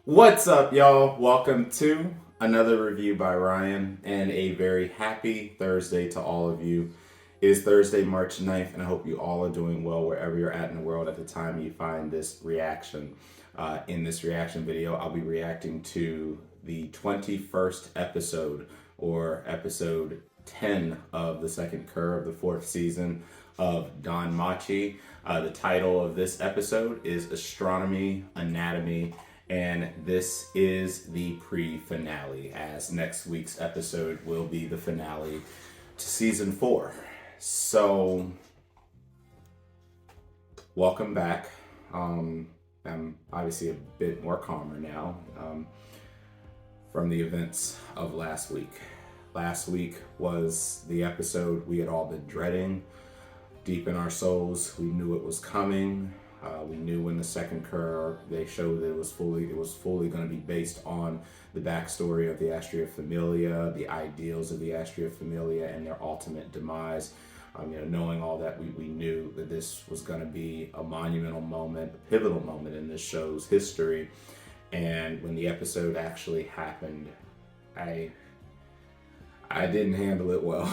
What's up, y'all? Welcome to another review by Ryan, and a very happy Thursday to all of you. It is Thursday, March 9th, and I hope you all are doing well wherever you're at in the world at the time you find this reaction. In this reaction video, I'll be reacting to the 21st episode, or episode 10 of the second Cour of the 4th season of DanMachi. The title of this episode is Astronomy, Anatomy, and this is the pre-finale, as next week's episode will be the finale to season 4. So, welcome back. I'm obviously a bit more calmer now from the events of last week. Last week was the episode we had all been dreading. Deep in our souls, we knew it was coming. We knew when the second Cour, they showed that it was fully going to be based on the backstory of the Astria Familia, the ideals of the Astria Familia, and their ultimate demise. Knowing all that, we knew that this was going to be a monumental moment, a pivotal moment in this show's history. And when the episode actually happened, I didn't handle it well.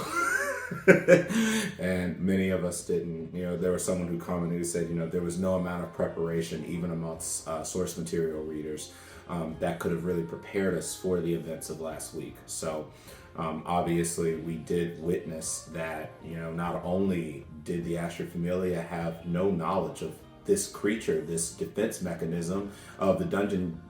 And many of us didn't. There was someone who commented who said, there was no amount of preparation, even amongst source material readers, that could have really prepared us for the events of last week. So obviously we did witness that, not only did the Astria Familia have no knowledge of this creature, this defense mechanism of the dungeon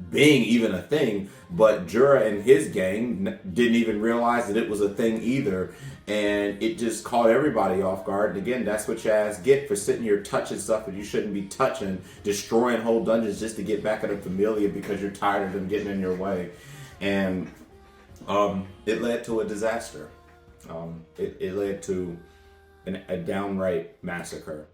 being even a thing, but Jura and his gang didn't even realize that it was a thing either, and it just caught everybody off guard. And again, that's what your ass get for sitting here touching stuff that you shouldn't be touching, destroying whole dungeons just to get back at a Familia because you're tired of them getting in your way. And it led to a disaster. It led to a downright massacre.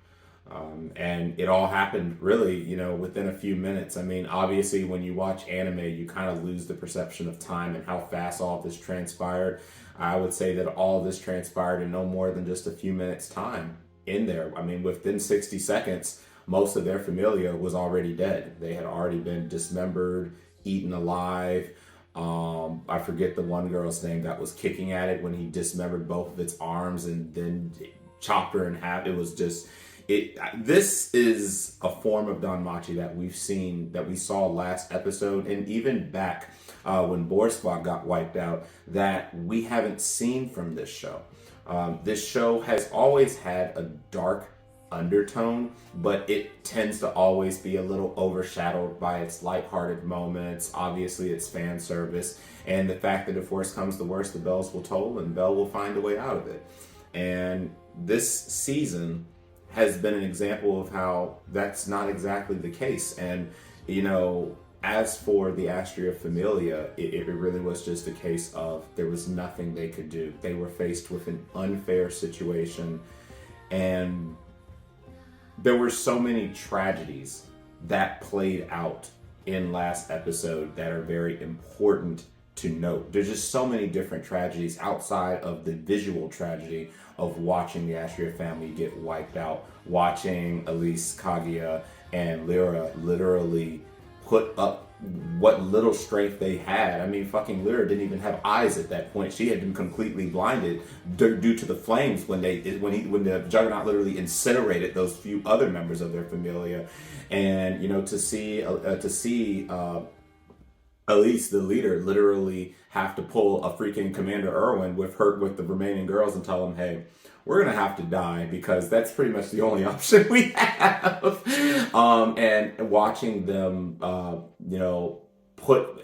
And it all happened really, within a few minutes. I mean, obviously when you watch anime, you kind of lose the perception of time and how fast all of this transpired. I would say that all of this transpired in no more than just a few minutes time in there. I mean, within 60 seconds, most of their Familia was already dead. They had already been dismembered, eaten alive. I forget the one girl's name that was kicking at it when he dismembered both of its arms and then chopped her in half. It was just... This is a form of DanMachi that we saw last episode, and even back when Borspa got wiped out, that we haven't seen from this show. This show has always had a dark undertone, but it tends to always be a little overshadowed by its lighthearted moments. Obviously, it's fan service, and the fact that if worse comes to worse, the bells will toll, and Belle will find a way out of it. And this season has been an example of how that's not exactly the case. And, as for the Astria Familia, it really was just a case of there was nothing they could do. They were faced with an unfair situation, and there were so many tragedies that played out in last episode that are very important to note. There's just so many different tragedies outside of the visual tragedy of watching the Astria family get wiped out, watching Elise, Kaguya, and Lyra literally put up what little strength they had. I mean, fucking Lyra didn't even have eyes at that point. She had been completely blinded due to the flames when the Juggernaut literally incinerated those few other members of their Familia. And to see Elise, the leader, literally have to pull a freaking Commander Irwin with the remaining girls and tell them, hey, we're gonna have to die because that's pretty much the only option we have. And watching them,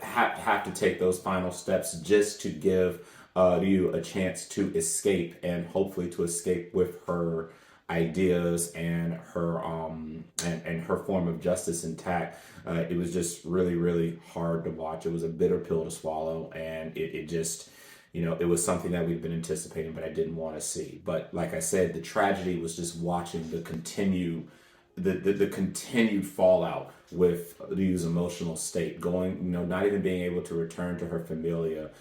have to take those final steps just to give Ryu a chance to escape, and hopefully to escape with her ideas and her and her form of justice intact. It was just really, really hard to watch. It was a bitter pill to swallow, and it just, it was something that we've been anticipating, but I didn't want to see. But like I said, the tragedy was just watching the continued fallout with Ryu's emotional state, going, not even being able to return to her familia,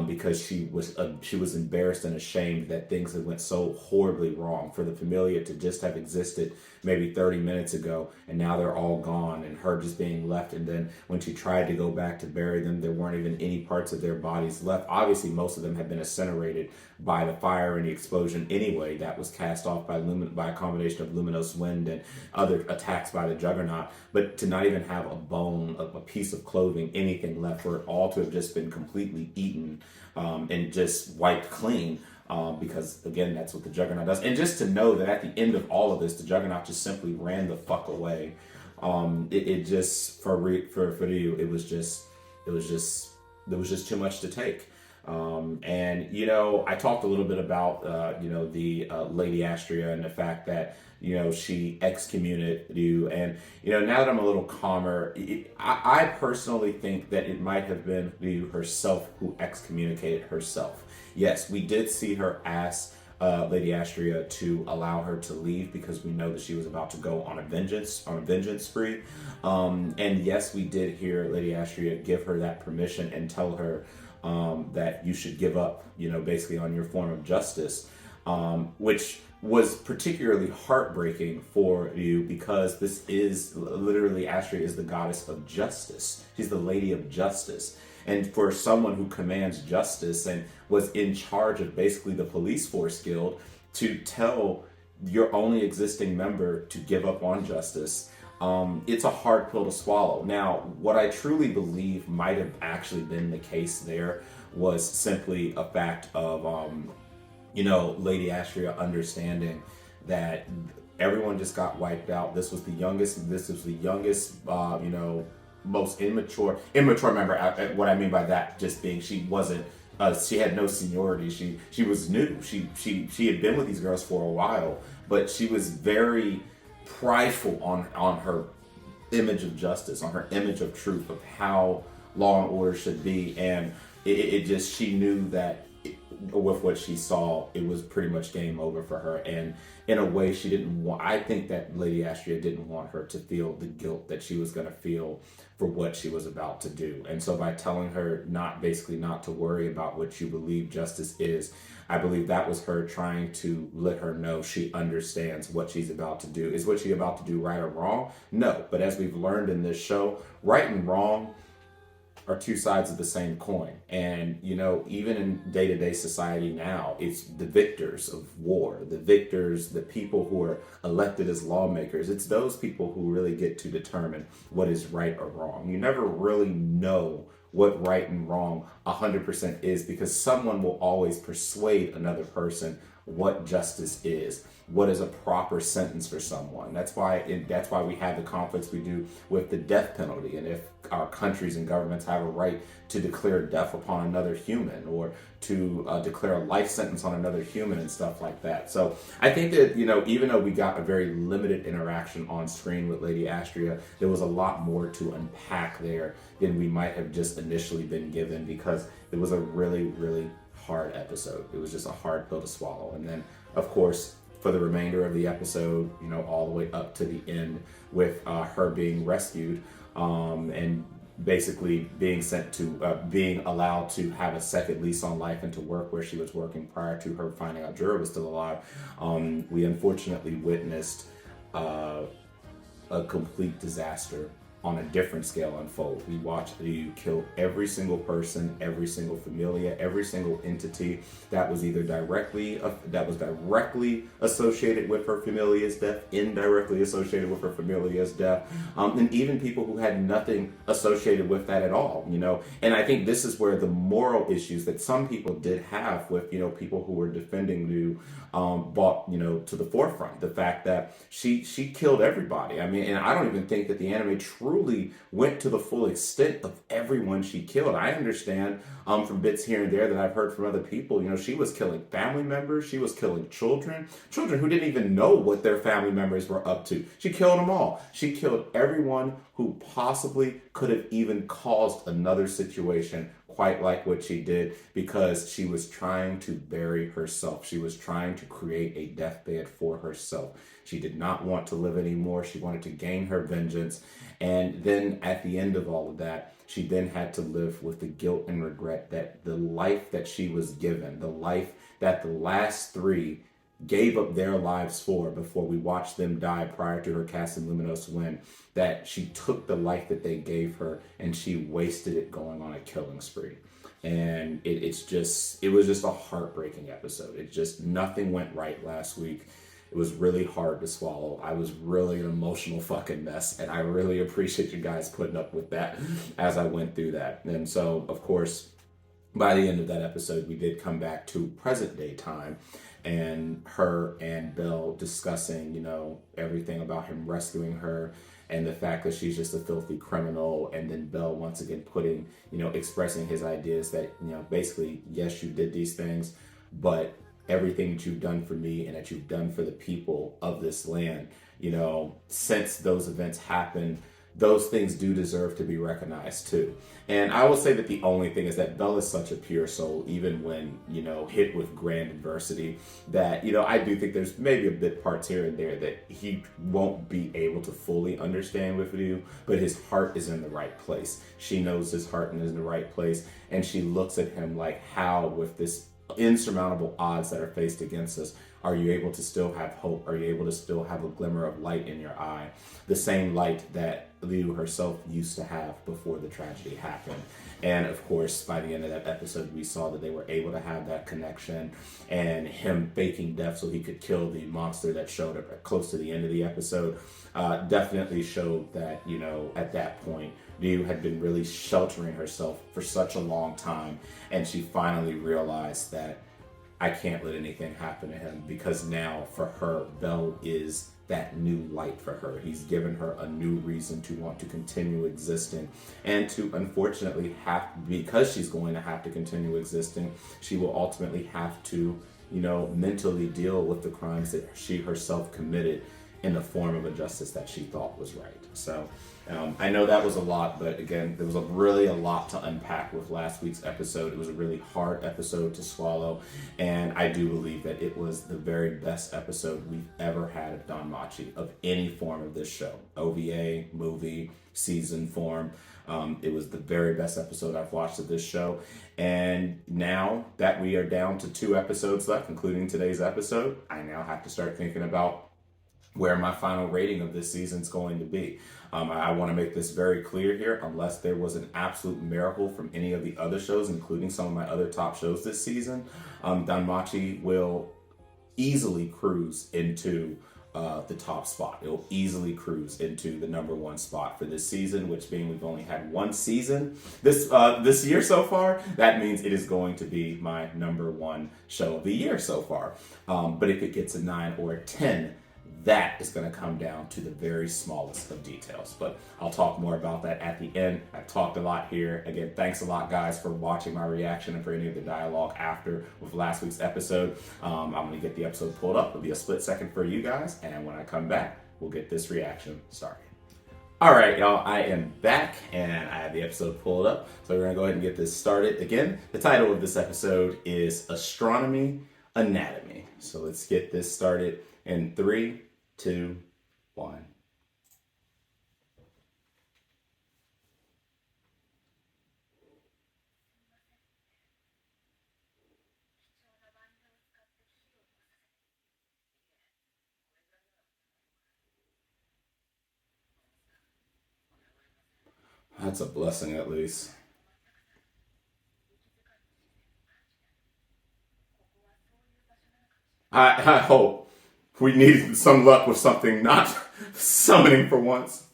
because she was embarrassed and ashamed that things had went so horribly wrong, for the familia to just have existed maybe 30 minutes ago, and now they're all gone, and her just being left. And then when she tried to go back to bury them, there weren't even any parts of their bodies left. Obviously, most of them had been incinerated by the fire and the explosion anyway that was cast off by a combination of luminous wind and other attacks by the Juggernaut. But to not even have a bone, a piece of clothing, anything left, for it all to have just been completely eaten and just wiped clean. Because again, that's what the Juggernaut does. And just to know that at the end of all of this, the Juggernaut just simply ran the fuck away. It just, for Ryu, it was just too much to take. And I talked a little bit about the Lady Astria and the fact that she excommunicated you, and now that I'm a little calmer, I personally think that it might have been Ryu herself who excommunicated herself. Yes, we did see her ask Lady Astria to allow her to leave because we know that she was about to go on a vengeance spree. And yes, we did hear Lady Astria give her that permission and tell her that you should give up, basically on your form of justice, which was particularly heartbreaking for you, because this is literally, Astria is the goddess of justice. She's the lady of justice. And for someone who commands justice and was in charge of basically the police force guild, to tell your only existing member to give up on justice, it's a hard pill to swallow. Now, what I truly believe might have actually been the case there was simply a fact of, Lady Astria understanding that everyone just got wiped out. This was the youngest, most immature member. What I mean by that just being she wasn't, she had no seniority. She was new. She had been with these girls for a while, but she was very prideful on her image of justice, on her image of truth, of how law and order should be. And it just, she knew that with what she saw, it was pretty much game over for her. And in a way, she didn't want, I think that Lady Astria didn't want her to feel the guilt that she was going to feel for what she was about to do. And so by telling her not to worry about what you believe justice is, I believe that was her trying to let her know she understands what she's about to do. Is what she's about to do right or wrong? No. But as we've learned in this show, right and wrong are two sides of the same coin. And, even in day-to-day society now, it's the victors of war, the people who are elected as lawmakers. It's those people who really get to determine what is right or wrong. You never really know what right and wrong 100% is, because someone will always persuade another person what justice is, what is a proper sentence for someone. That's why we have the conflicts we do with the death penalty, and if our countries and governments have a right to declare death upon another human, or to declare a life sentence on another human and stuff like that. So I think that, even though we got a very limited interaction on screen with Lady Astria, there was a lot more to unpack there than we might have just initially been given, because it was a really, really hard episode. It was just a hard pill to swallow. And then, of course, for the remainder of the episode, all the way up to the end, with her being rescued and basically being sent to, being allowed to have a second lease on life and to work where she was working prior to her finding out Jura was still alive. We unfortunately witnessed a complete disaster on a different scale unfold. We watched Ryu kill every single person, every single familia, every single entity that was either directly associated with her familia's death, indirectly associated with her familia's death, and even people who had nothing associated with that at all. And I think this is where the moral issues that some people did have with people who were defending Ryu brought to the forefront. The fact that she killed everybody. I mean, and I don't even think that the anime truly went to the full extent of everyone she killed. I understand from bits here and there that I've heard from other people. She was killing family members. She was killing children who didn't even know what their family members were up to. She killed them all. She killed everyone who possibly could have even caused another situation quite like what she did, because she was trying to bury herself. She was trying to create a deathbed for herself. She did not want to live anymore. She wanted to gain her vengeance. And then at the end of all of that, she then had to live with the guilt and regret that the life that she was given, the life that the last three gave up their lives for before we watched them die prior to her Casting Luminos win, that she took the life that they gave her and she wasted it going on a killing spree. And it was just a heartbreaking episode. It just, nothing went right last week. It was really hard to swallow. I was really an emotional fucking mess, and I really appreciate you guys putting up with that as I went through that. And so, of course, by the end of that episode, we did come back to present day time, and her and Belle discussing, everything about him rescuing her and the fact that she's just a filthy criminal. And then Belle once again expressing his ideas that, basically, yes, you did these things, but everything that you've done for me and that you've done for the people of this land, since those events happened, those things do deserve to be recognized too. And I will say that the only thing is that Belle is such a pure soul, even when, hit with grand adversity, that, I do think there's maybe a bit parts here and there that he won't be able to fully understand with you, but his heart is in the right place. She knows his heart is in the right place. And she looks at him like, how, with this insurmountable odds that are faced against us, are you able to still have hope? Are you able to still have a glimmer of light in your eye? The same light that Liu herself used to have before the tragedy happened. And of course, by the end of that episode, we saw that they were able to have that connection, and him faking death so he could kill the monster that showed up close to the end of the episode definitely showed that, at that point, Liu had been really sheltering herself for such a long time, and she finally realized that I can't let anything happen to him, because now for her, Belle is that new light for her. He's given her a new reason to want to continue existing, and to unfortunately because she's going to have to continue existing, she will ultimately have to, mentally deal with the crimes that she herself committed in the form of a justice that she thought was right. So I know that was a lot, but again, there was really a lot to unpack with last week's episode. It was a really hard episode to swallow, and I do believe that it was the very best episode we've ever had of DanMachi, of any form of this show, OVA, movie, season form. It was the very best episode I've watched of this show. And now that we are down to 2 episodes left, including today's episode, I now have to start thinking about where my final rating of this season is going to be. I want to make this very clear here. Unless there was an absolute miracle from any of the other shows, including some of my other top shows this season, DanMachi will easily cruise into the top spot. It'll easily cruise into the number 1 spot for this season, which being we've only had 1 season this year so far. That means it is going to be my number 1 show of the year so far. But if it gets a 9 or a 10, that is going to come down to the very smallest of details. But I'll talk more about that at the end. I've talked a lot here. Again, thanks a lot, guys, for watching my reaction and for any of the dialogue after with last week's episode. I'm going to get the episode pulled up. It'll be a split second for you guys. And when I come back, we'll get this reaction started. All right, y'all, I am back, and I have the episode pulled up. So we're going to go ahead and get this started. Again, the title of this episode is Astronomy Anatomy. So let's get this started in 3, 2, 1. That's a blessing, at least. I hope we need some luck with something not summoning for once.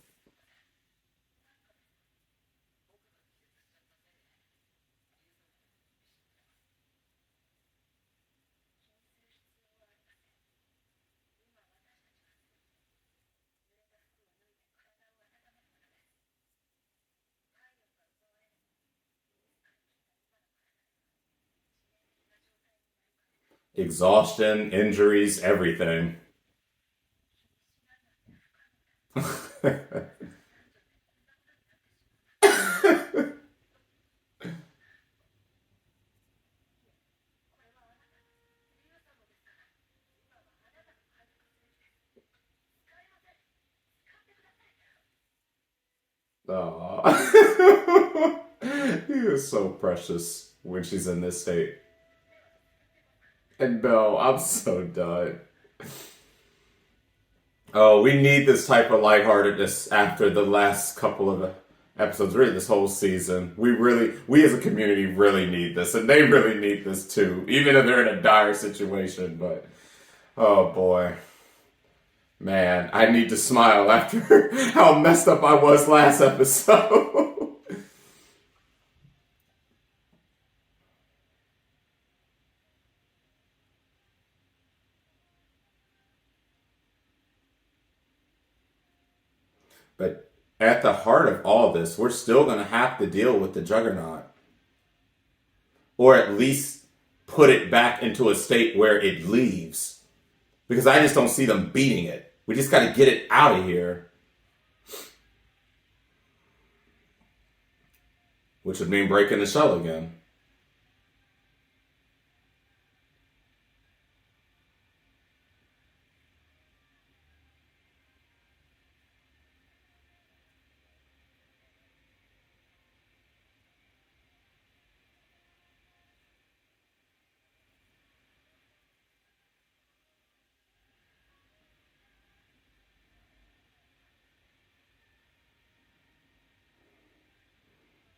Exhaustion, injuries, everything. Aw. He is so precious when she's in this state. And no, I'm so done. Oh, we need this type of lightheartedness after the last couple of episodes, really this whole season. We as a community really need this, and they really need this too, even if they're in a dire situation. But, oh boy. Man, I need to smile after how messed up I was last episode. But at the heart of all this, we're still going to have to deal with the Juggernaut. Or at least put it back into a state where it leaves. Because I just don't see them beating it. We just got to get it out of here. Which would mean breaking the shell again.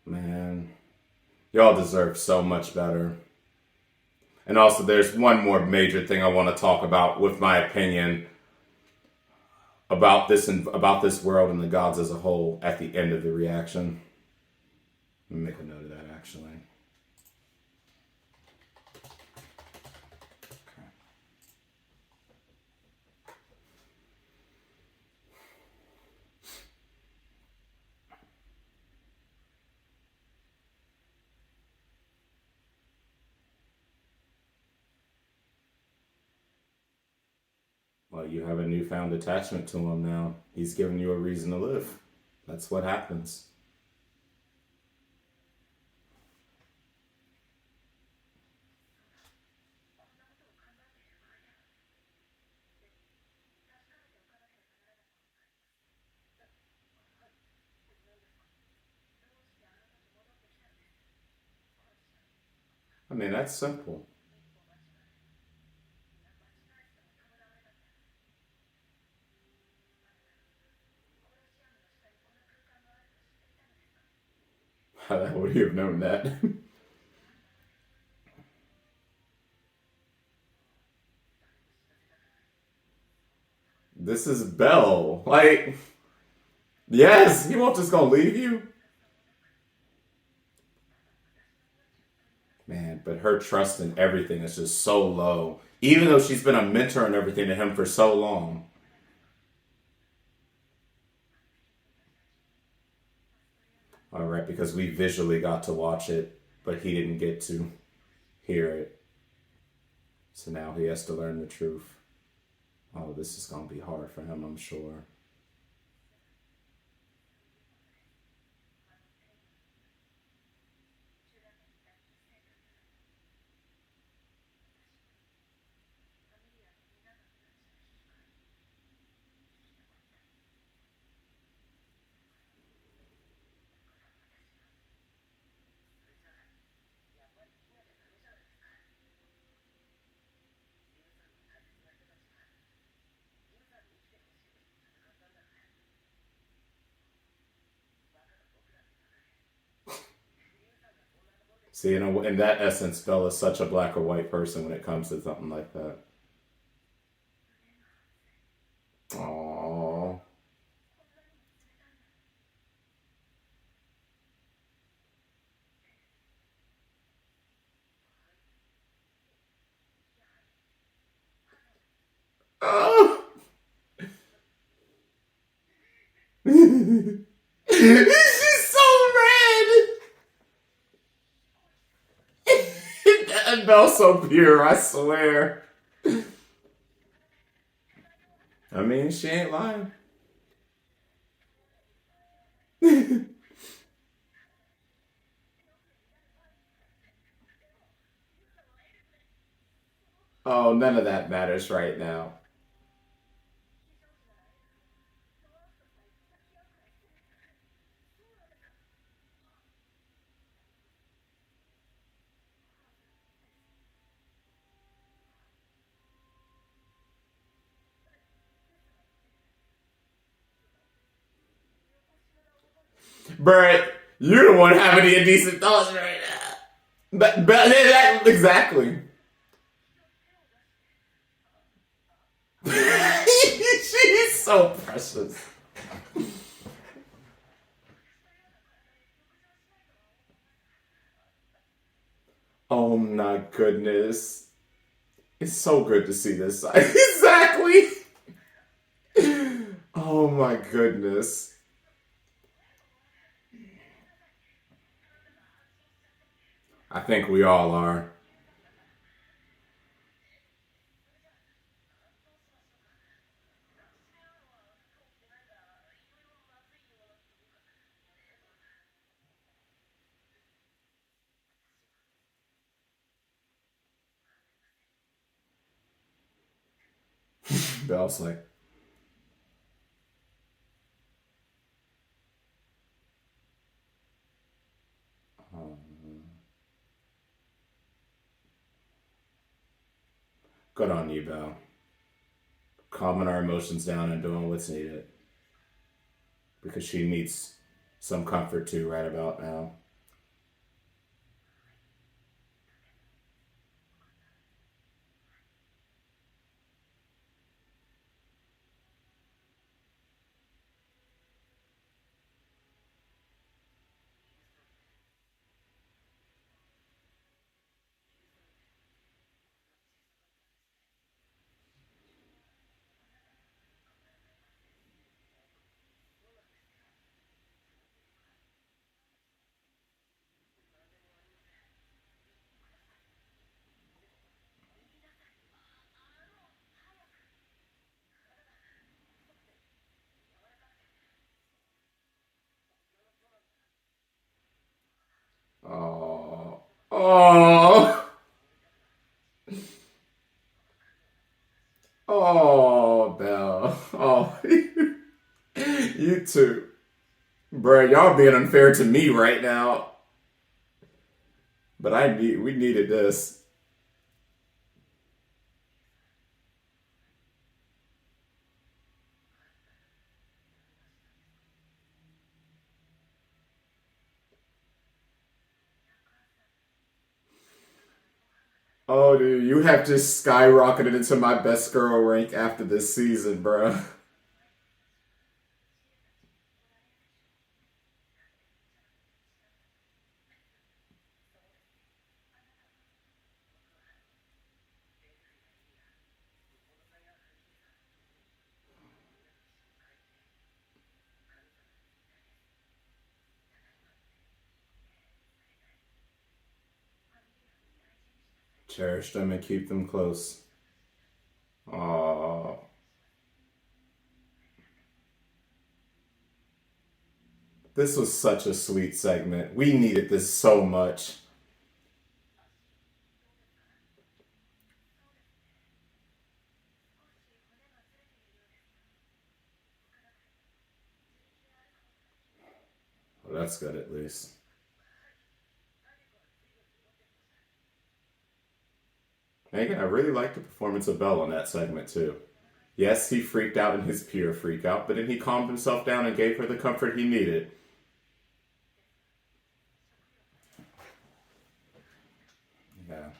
Man, y'all deserve so much better. And also, there's one more major thing I want to talk about with my opinion about this and about this world and the gods as a whole at the end of the reaction. Let me make a note of that actually. Well, you have a newfound attachment to him now. He's giving you a reason to live. That's what happens. I mean, that's simple. How the hell would you have known that? This is Belle. Like, yes, he won't just gonna leave you. Man, but her trust in everything is just so low. Even though she's been a mentor and everything to him for so long. All right, because we visually got to watch it, but he didn't get to hear it. So now he has to learn the truth. Oh, this is going to be hard for him, I'm sure. See, in that essence, Bella's such a black or white person when it comes to something like that. Aww. Oh. She's so red. And Belle's so pure, I swear. I mean, she ain't lying. Oh, none of that matters right now. Brett, you don't want to have any indecent thoughts right now. Exactly. She's so precious. Oh my goodness. It's so good to see this side. Exactly. Oh my goodness. I think we all are. Belle's like, oh, good on you, Belle. Calming our emotions down and doing what's needed. Because she needs some comfort too, right about now. Oh. Oh. Oh, Belle. Oh. You too. Bruh, y'all being unfair to me right now. But we needed this. Oh, dude, you have just skyrocketed into my best girl rank after this season, bruh. Cherish them and keep them close. Aww. This was such a sweet segment. We needed this so much. Well, that's good at least. Megan, I really liked the performance of Belle on that segment too. Yes, he freaked out in his pure freak out, but then he calmed himself down and gave her the comfort he needed.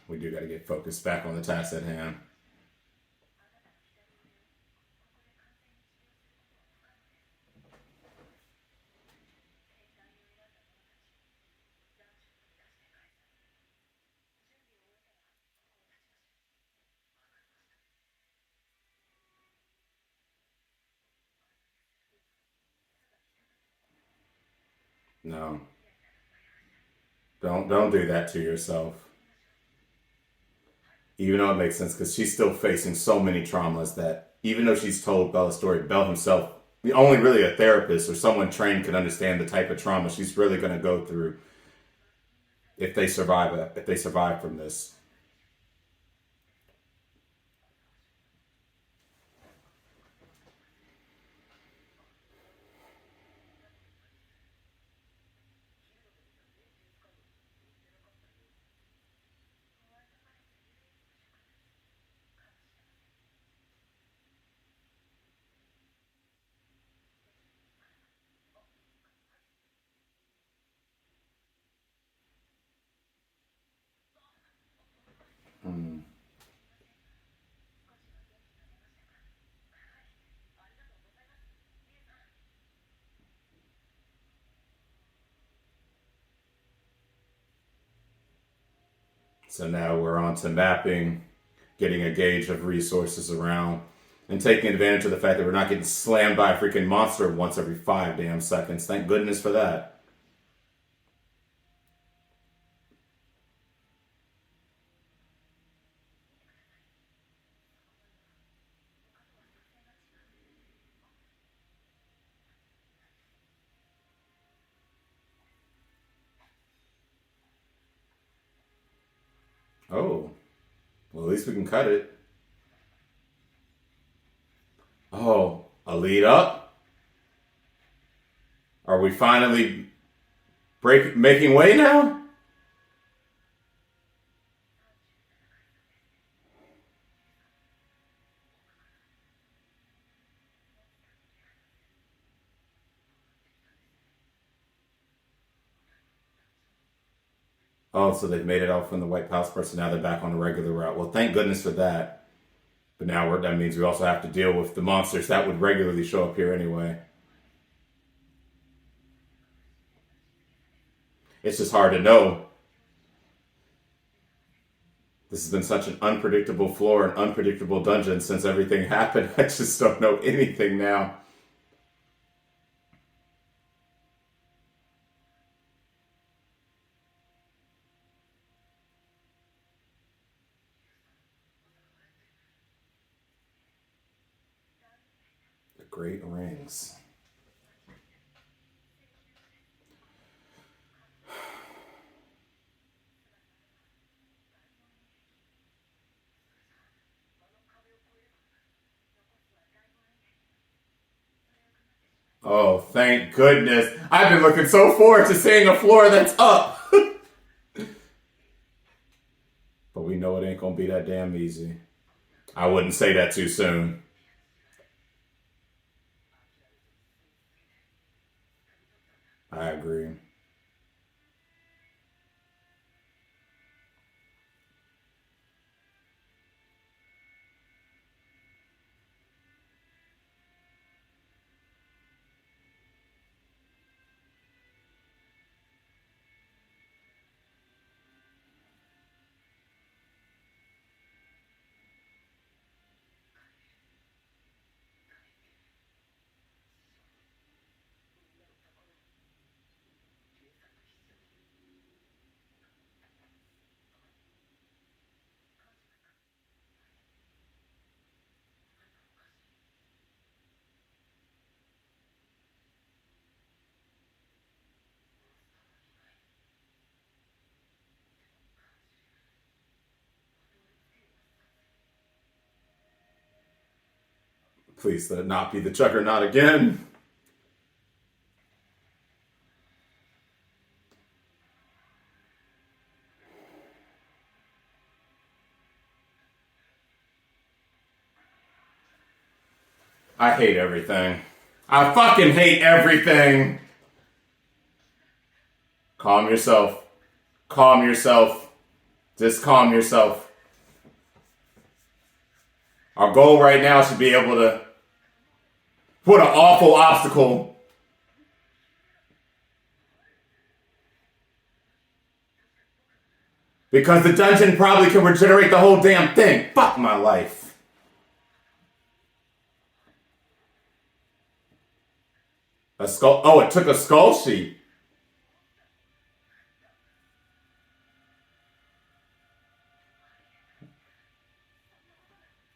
We do got to get focused back on the task at hand. No. Don't do that to yourself. Even though it makes sense, because she's still facing so many traumas that even though she's told Bell a story, Bell himself, only really a therapist or someone trained can understand the type of trauma she's really going to go through if they survive it, if they survive from this. Hmm. So now we're on to mapping, getting a gauge of resources around, and taking advantage of the fact that we're not getting slammed by a freaking monster once every 5 damn seconds. Thank goodness for that. Oh, well, at least we can cut it. Oh, a lead up? Are we finally making way now? Oh, so they've made it out from the White House person. Now they're back on the regular route. Well, thank goodness for that. But now that means we also have to deal with the monsters that would regularly show up here anyway. It's just hard to know. This has been such an unpredictable floor and unpredictable dungeon since everything happened. I just don't know anything now. The Great Rings. Oh, thank goodness. I've been looking so forward to seeing a floor that's up. But we know it ain't gonna be that damn easy. I wouldn't say that too soon. I agree. Please let it not be the Juggernaut again. I hate everything. I fucking hate everything. Calm yourself. Calm yourself. Just calm yourself. Our goal right now should be able to put an awful obstacle. Because the dungeon probably can regenerate the whole damn thing. Fuck my life. A skull. Oh, it took a skull sheet.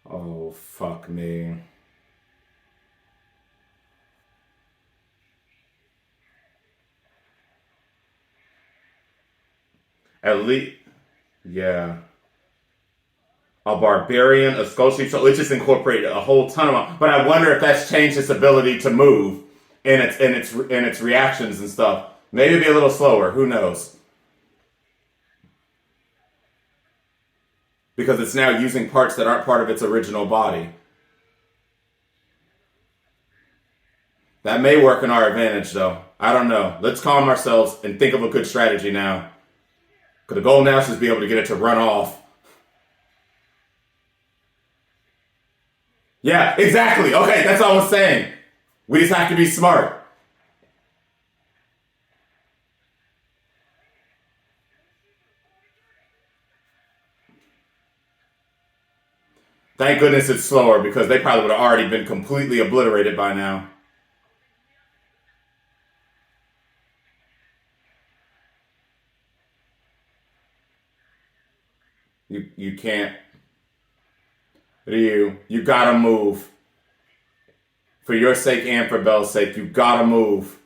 Oh, fuck me. At least, yeah. A barbarian, a skull sheep, so it just incorporated a whole ton of them. But I wonder if that's changed its ability to move in its reactions and stuff. Maybe be a little slower. Who knows? Because it's now using parts that aren't part of its original body. That may work in our advantage, though. I don't know. Let's calm ourselves and think of a good strategy now. Because the goal now is to be able to get it to run off. Yeah, exactly. Okay, that's all I was saying. We just have to be smart. Thank goodness it's slower because they probably would have already been completely obliterated by now. You can't. Ryu, you gotta move. For your sake and for Belle's sake, you gotta move.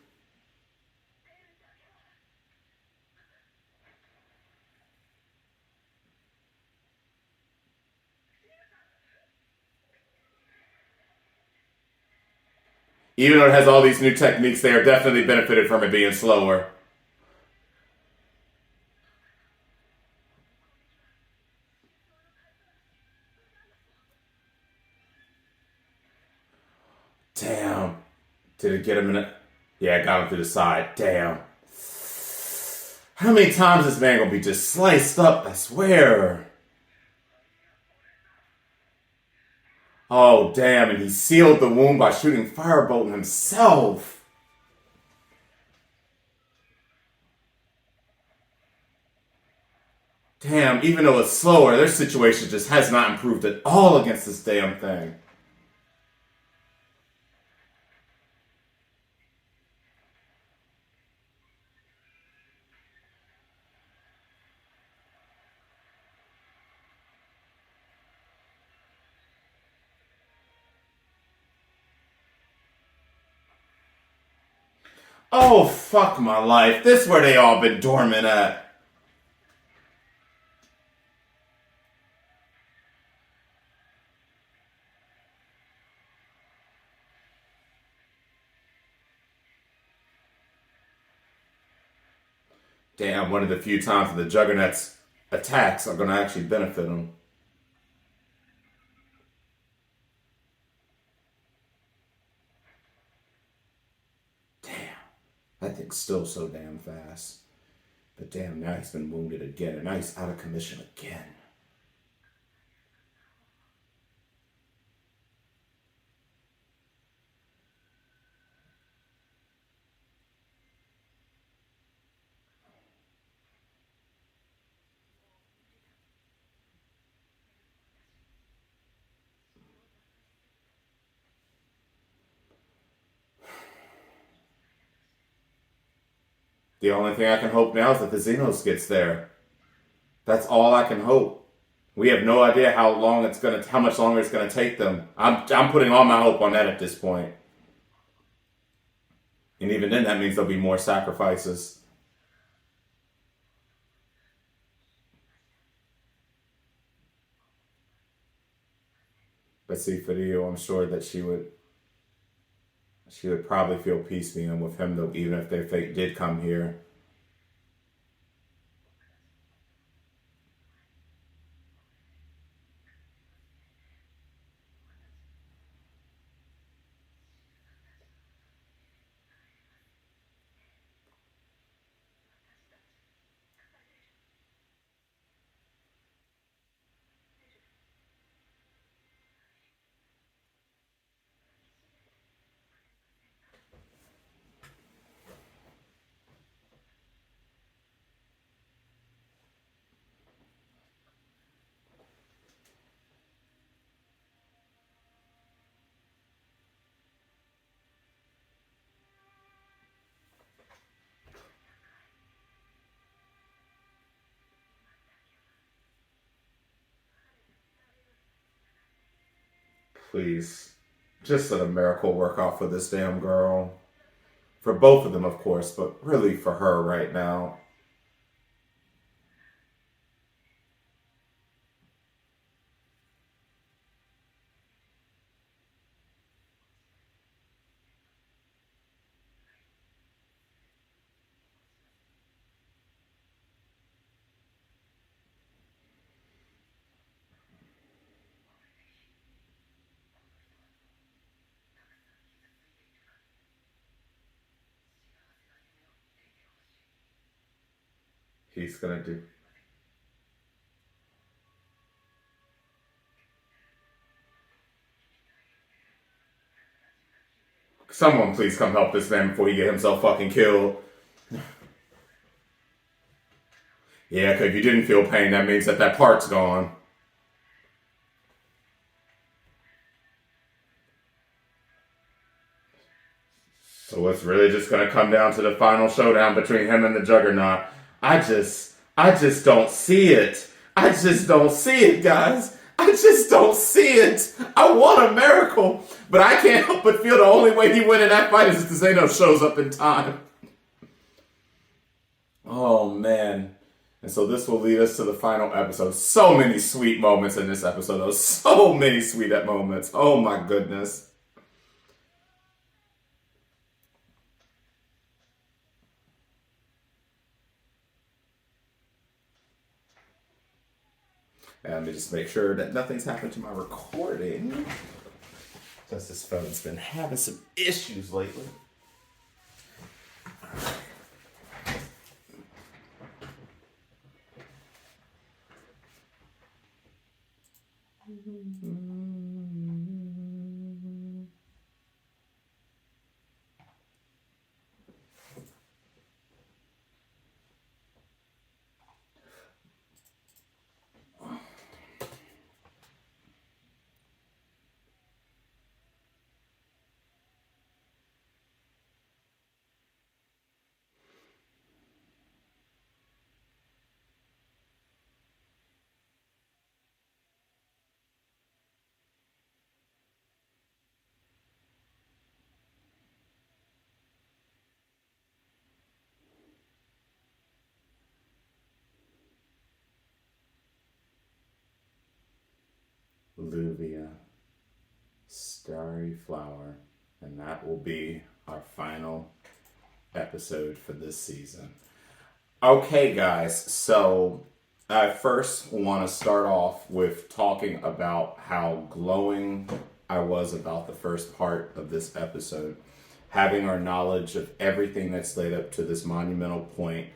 Even though it has all these new techniques, they are definitely benefited from it being slower. Damn. Did it get him in it? Yeah, got him to the side. Damn. How many times is this man gonna be just sliced up? I swear. Oh, damn, and he sealed the wound by shooting firebolt himself. Damn, even though it's slower, their situation just has not improved at all against this damn thing. Oh, fuck my life. This is where they all been dormant at. Damn, one of the few times that the Juggernaut's attacks are going to actually benefit him. Damn, that thing's still so damn fast. But damn, now he's been wounded again, and now he's out of commission again. The only thing I can hope now is that the Xenos gets there. That's all I can hope. We have no idea how much longer it's gonna take them. I'm putting all my hope on that at this point. And even then, that means there'll be more sacrifices. But see, for Rio, I'm sure that she would probably feel peace being with him, though, even if their fate did come here. please. Just let a miracle work out for this damn girl. For both of them, of course, but really for her right now. He's gonna do. Someone please come help this man before he get himself fucking killed. Yeah, because if you didn't feel pain, that means that part's gone. So it's really just gonna come down to the final showdown between him and the Juggernaut. I just don't see it. I just don't see it, guys. I just don't see it. I want a miracle, but I can't help but feel the only way he win in that fight is if Zeno shows up in time. Oh, man. And so this will lead us to the final episode. So many sweet moments in this episode, though. So many sweet moments. Oh, my goodness. And let me just make sure that nothing's happened to my recording. Because this phone's been having some issues lately. Luvia, Starry Flower, and that will be our final episode for this season. Okay, guys, so I first want to start off with talking about how glowing I was about the first part of this episode. Having our knowledge of everything that's led up to this monumental point,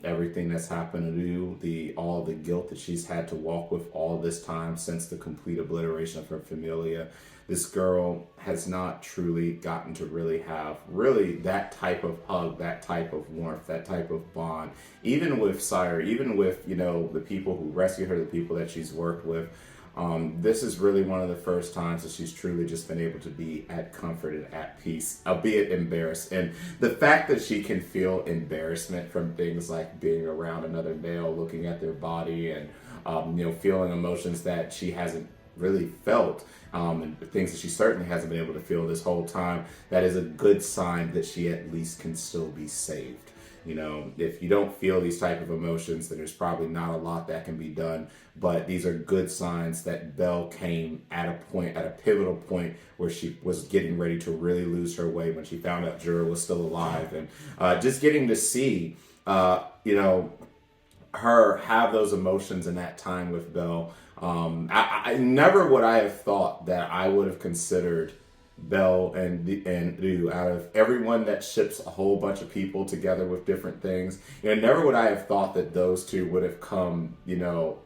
everything that's happened to do, all the guilt that she's had to walk with all this time since the complete obliteration of her familia. This girl has not truly gotten to really have that type of hug, that type of warmth, that type of bond. Even with Sire, even with, the people who rescued her, the people that she's worked with. This is really one of the first times that she's truly just been able to be at comfort and at peace, albeit embarrassed. And the fact that she can feel embarrassment from things like being around another male, looking at their body, and feeling emotions that she hasn't really felt, and things that she certainly hasn't been able to feel this whole time, that is a good sign that she at least can still be saved. If you don't feel these type of emotions, then there's probably not a lot that can be done. But these are good signs that Belle came at a pivotal point where she was getting ready to really lose her way when she found out Jura was still alive. And just getting to see, her have those emotions in that time with Belle. I never would I have thought that I would have considered Belle and Ryu, out of everyone that ships a whole bunch of people together with different things, never would I have thought that those two would have come,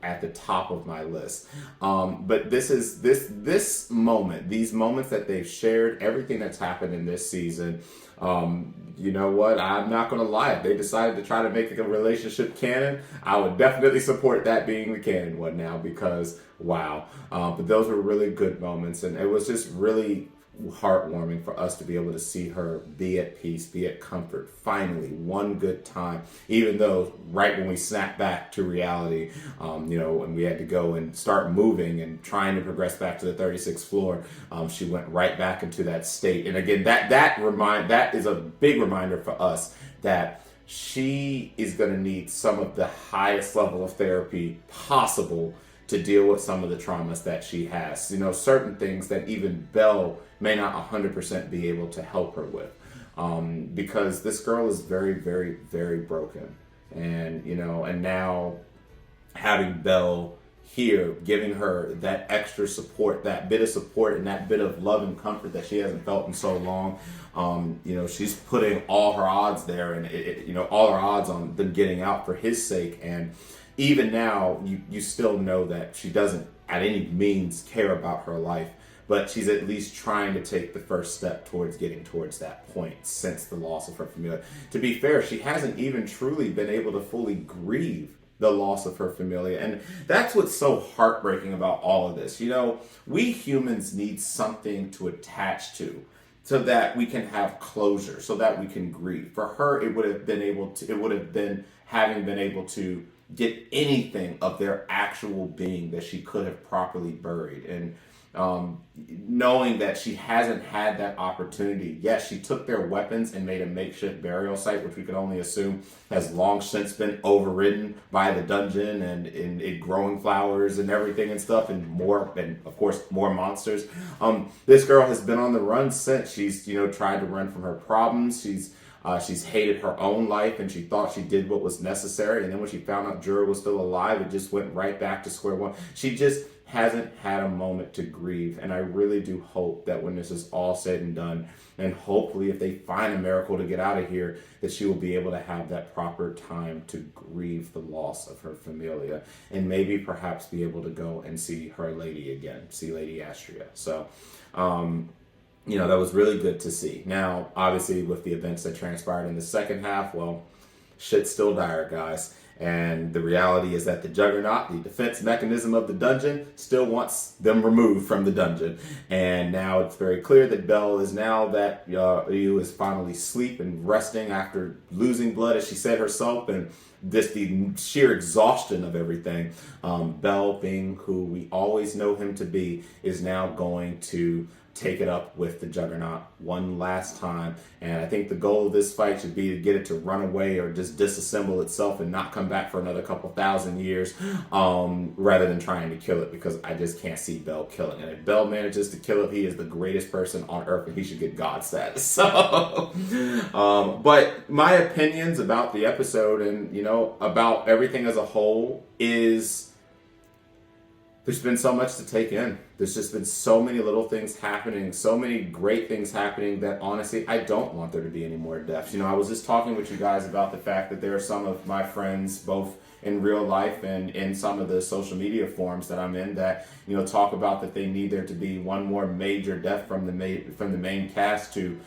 at the top of my list. But this moment, these moments that they've shared, everything that's happened in this season. You know what? I'm not going to lie. If they decided to try to make a relationship canon, I would definitely support that being the canon one now, because wow. But those were really good moments, and it was just really heartwarming for us to be able to see her be at peace, be at comfort, finally, one good time, even though right when we snapped back to reality, when we had to go and start moving and trying to progress back to the 36th floor, she went right back into that state. And again, that is a big reminder for us that she is going to need some of the highest level of therapy possible to deal with some of the traumas that she has. Certain things that even Belle may not 100% be able to help her with. Because this girl is very, very, very broken. And, and now having Belle here, giving her that extra support, that bit of support and that bit of love and comfort that she hasn't felt in so long. She's putting all her odds there, and all her odds on them getting out for his sake. And even now, you still know that she doesn't at any means care about her life, but she's at least trying to take the first step towards getting towards that point since the loss of her familia. To be fair, she hasn't even truly been able to fully grieve the loss of her familia. And that's what's so heartbreaking about all of this. We humans need something to attach to so that we can have closure, so that we can grieve. For her, it would have been having been able to get anything of their actual being that she could have properly buried. And knowing that she hasn't had that opportunity. Yes, she took their weapons and made a makeshift burial site, which we can only assume has long since been overridden by the dungeon and in growing flowers and everything and stuff, and of course more monsters. This girl has been on the run since. She's tried to run from her problems. She's hated her own life, and she thought she did what was necessary. And then when she found out Jura was still alive, it just went right back to square one. She just hasn't had a moment to grieve. And I really do hope that when this is all said and done, and hopefully if they find a miracle to get out of here, that she will be able to have that proper time to grieve the loss of her familia, and maybe perhaps be able to go and see her lady again, see Lady Astria. So, that was really good to see. Now, obviously, with the events that transpired in the second half, well, shit's still dire, guys. And the reality is that the Juggernaut, the defense mechanism of the dungeon, still wants them removed from the dungeon. And now it's very clear that Belle is now that Ryu is finally asleep and resting after losing blood, as she said herself, and just the sheer exhaustion of everything. Belle, being who we always know him to be, is now going to take it up with the Juggernaut one last time. And I think the goal of this fight should be to get it to run away or just disassemble itself and not come back for another couple thousand years, rather than trying to kill it, because I just can't see Belle killing it. If Belle manages to kill it, he is the greatest person on earth and he should get God status. So, but my opinions about the episode and, about everything as a whole is, there's been so much to take in. There's just been so many little things happening, so many great things happening, that honestly, I don't want there to be any more deaths. I was just talking with you guys about the fact that there are some of my friends, both in real life and in some of the social media forums that I'm in, that talk about that they need there to be one more major death from the main cast to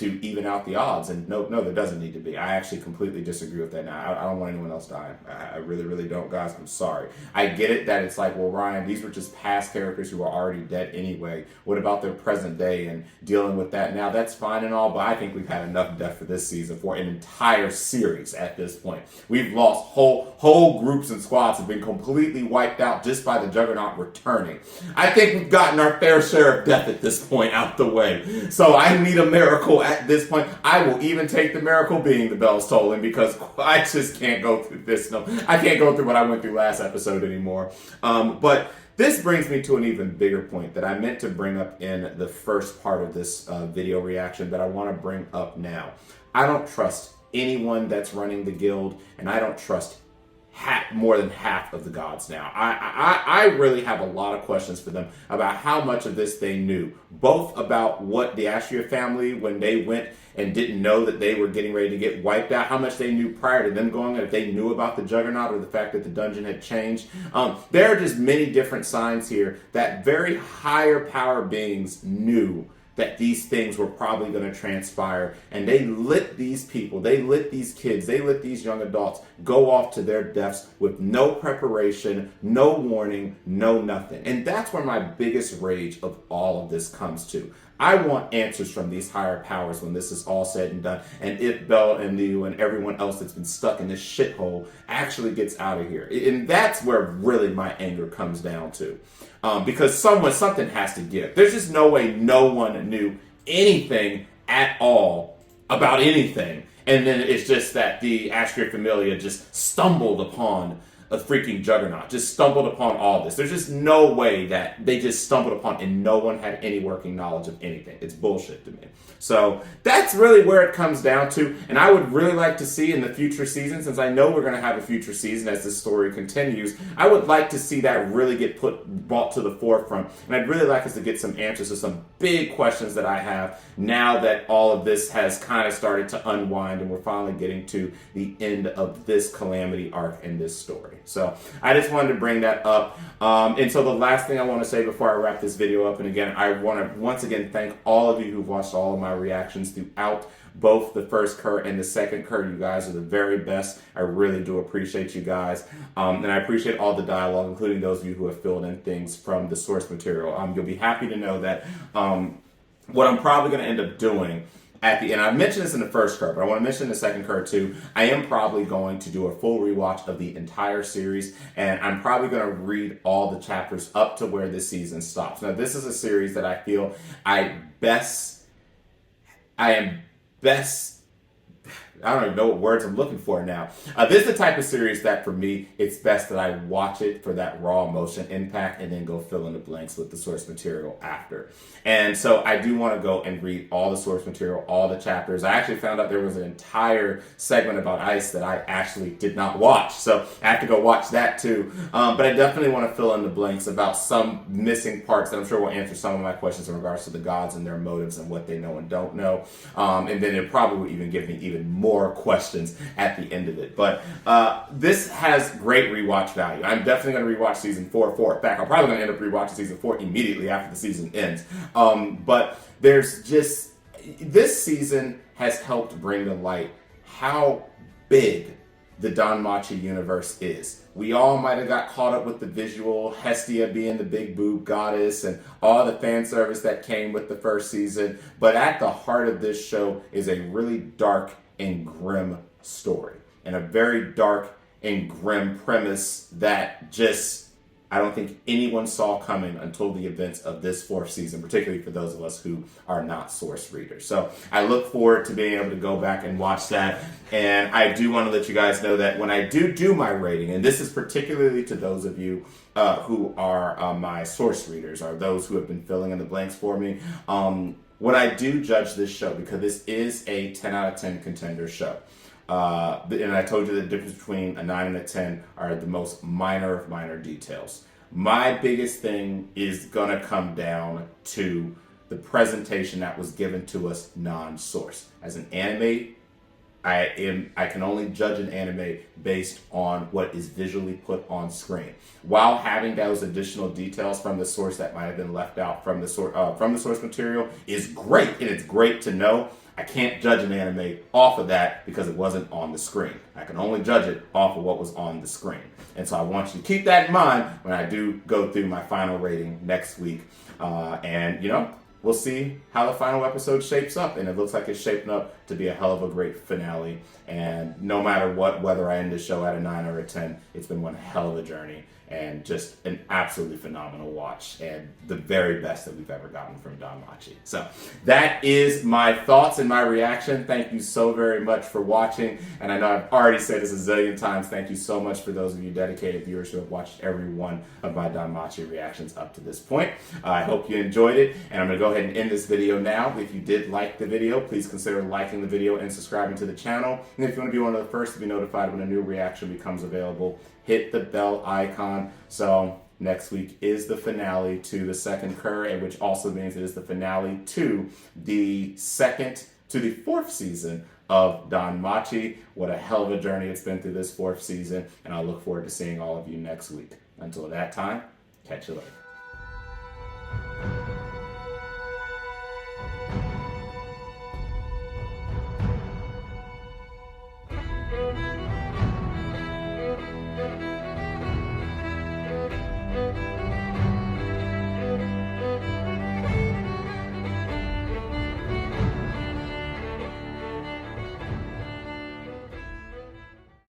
even out the odds. And no, there doesn't need to be. I actually completely disagree with that now. I don't want anyone else dying. I really, really don't, guys. I'm sorry. I get it that it's like, well, Ryan, these were just past characters who are already dead anyway. What about their present day and dealing with that now? That's fine and all, but I think we've had enough death for this season, for an entire series at this point. We've lost whole groups and squads have been completely wiped out just by the Juggernaut returning. I think we've gotten our fair share of death at this point out the way. So I need a miracle at this point. I will even take the miracle being the bells tolling, because I just can't go through this. No, I can't go through what I went through last episode anymore. But this brings me to an even bigger point that I meant to bring up in the first part of this video reaction that I want to bring up now. I don't trust anyone that's running the guild, and I don't trust more than half of the gods now. I really have a lot of questions for them about how much of this they knew, both about what the Astria family, when they went and didn't know that they were getting ready to get wiped out, how much they knew prior to them going, and if they knew about the Juggernaut or the fact that the dungeon had changed. There are just many different signs here that very higher power beings knew that these things were probably going to transpire, and they let these people, they let these kids, they let these young adults go off to their deaths with no preparation, no warning, no nothing. And that's where my biggest rage of all of this comes to. I want answers from these higher powers when this is all said and done, and if Bell and Liu and everyone else that's been stuck in this shithole actually gets out of here. And that's where really my anger comes down to. Because something has to give. There's just no way no one knew anything at all about anything. And then it's just that the Astria Familia just stumbled upon a freaking juggernaut, just stumbled upon all this. There's just no way that they just stumbled upon and no one had any working knowledge of anything. It's bullshit to me. So that's really where it comes down to. And I would really like to see in the future season, since I know we're going to have a future season as this story continues, I would like to see that really get brought to the forefront. And I'd really like us to get some answers to some big questions that I have now that all of this has kind of started to unwind and we're finally getting to the end of this calamity arc in this story. So I just wanted to bring that up. And so the last thing I want to say before I wrap this video up, and again, I want to once again thank all of you who've watched all of my reactions throughout both the first Cour and the second Cour. You guys are the very best. I really do appreciate you guys. And I appreciate all the dialogue, including those of you who have filled in things from the source material. You'll be happy to know that what I'm probably going to end up doing at the end, I mentioned this in the first Cour, but I want to mention the second Cour too. I am probably going to do a full rewatch of the entire series, and I'm probably going to read all the chapters up to where this season stops. Now, this is a series that I feel I am best, I don't even know what words I'm looking for now. This is the type of series that for me, it's best that I watch it for that raw emotion impact and then go fill in the blanks with the source material after. And so I do want to go and read all the source material, all the chapters. I actually found out there was an entire segment about ice that I actually did not watch. So I have to go watch that too. But I definitely want to fill in the blanks about some missing parts that I'm sure will answer some of my questions in regards to the gods and their motives and what they know and don't know. And then it probably will even give me even more questions at the end of it. But this has great rewatch value. I'm definitely going to rewatch season 4. In fact, I'm probably going to end up rewatching season 4 immediately after the season ends. But there's just, this season has helped bring to light how big the DanMachi universe is. We all might have got caught up with the visual, Hestia being the big boob goddess and all the fan service that came with the first season. But at the heart of this show is a really dark and grim story, and a very dark and grim premise that just, I don't think anyone saw coming until the events of this 4th season, particularly for those of us who are not source readers. So I look forward to being able to go back and watch that. And I do want to let you guys know that when I do my rating, and this is particularly to those of you who are my source readers, or those who have been filling in the blanks for me, when I do judge this show, because this is a 10 out of 10 contender show, and I told you the difference between a 9 and a 10 are the most minor of minor details. My biggest thing is gonna come down to the presentation that was given to us non-source. As an anime, I can only judge an anime based on what is visually put on screen. While having those additional details from the source that might have been left out from the source material is great, and it's great to know. I can't judge an anime off of that because it wasn't on the screen. I can only judge it off of what was on the screen. And so I want you to keep that in mind when I do go through my final rating next week. And, you know, we'll see how the final episode shapes up. And it looks like it's shaping up to be a hell of a great finale. And no matter what, whether I end the show at a 9 or a 10, it's been one hell of a journey. And just an absolutely phenomenal watch, and the very best that we've ever gotten from DanMachi. So that is my thoughts and my reaction. Thank you so very much for watching. And I know I've already said this a zillion times. Thank you so much for those of you dedicated viewers who have watched every one of my DanMachi reactions up to this point. I hope you enjoyed it, and I'm going to go ahead and end this video now. If you did like the video, please consider liking the video and subscribing to the channel. And if you want to be one of the first to be notified when a new reaction becomes available, hit the bell icon. So next week is the finale to the second Cour, which also means it is the finale to the 4th season of DanMachi. What a hell of a journey it's been through this 4th season, and I look forward to seeing all of you next week. Until that time, catch you later.